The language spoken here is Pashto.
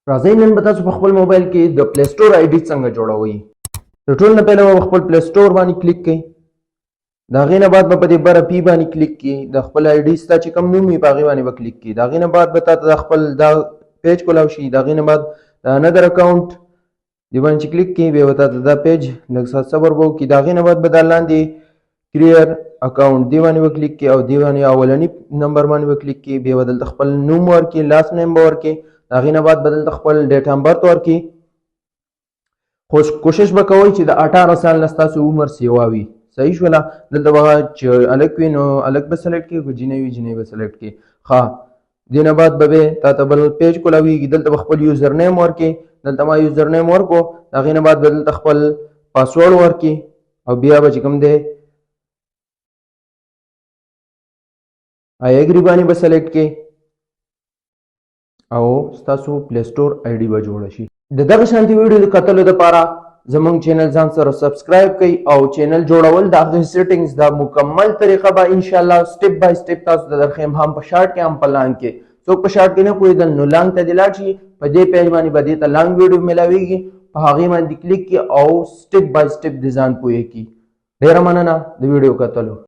راځئ نن به تاسو په خپل موبایل کې د پلی سټور آی ډي څنګه جوړوئ. د ټول نه پهله به خپل پلی سټور باندې کلیک کړئ. د هغې نه بعد به په دې بره پی باندې کلیک کړئ. د خپل آی ډي ستا چې کوم نوم وي په هغې باندې به کلیک کړئ. د هغې نه بعد به تا ته د خپل دا پیج کولاو شي. د هغې نه بعد د انادر اکاونټ دې باندې چې کلیک کړئ بیا به تا ته دا پیج لږ ساعت صبر به وکړي. د هغې نه بعد به دا لاندې کریئر اکاونټ دې باندې به کلیک کړئ او دې باندې اولني نمبر باندې به کلیک کړئ. بیا به دلته خپل نوم ورکړئ، لاست نیم به ورکړئ. د هغې نه بعد به دلته خپل ډیټ آف برت ورکړئ. خو کوشش به کوئ چې د 18 سال نه ستاسو عمر سیوا وي. صحیح شوله؟ دلته به چې هلک وي نو هلک به سلیکټ کړئ، که جینۍ وي جینۍ به سلیکټ کړئ. ښه، دې نه بعد به تا ته بل پیج کولاویږي. دلته به خپل یوزر نیم ورکړئ. دلته ما یوزر نیم ورکړو. د هغې نه بعد به دلته خپل پاسورډ ورکړئ او بیا به چې کوم دی آی اګري باندې به سلیکټ کړئ او ستاسو پلی سټور آی ډي به جوړه شي. د دغه شانتي ویډیو د کتلو دپاره زموږ چینل ځان سره سبسکرایب کړئ او چینل جوړول د هغې سیټینګز د مکمل طریقه به انشاءالله سټپ بای سټپ تاسو ته درښیم، هم په شارټ کې هم په لانګ کې. څوک په شارټ کې نه پوهېدل نو لانګ ته دې لاړ شي. په دې پیج باندې به دې ته لانګ ویډیو میلاویږي، په هغې باندې کلیک کړي او سټپ بای سټپ دې ځان پوهې کړي. ډېره مننه د ویډیو کتلو.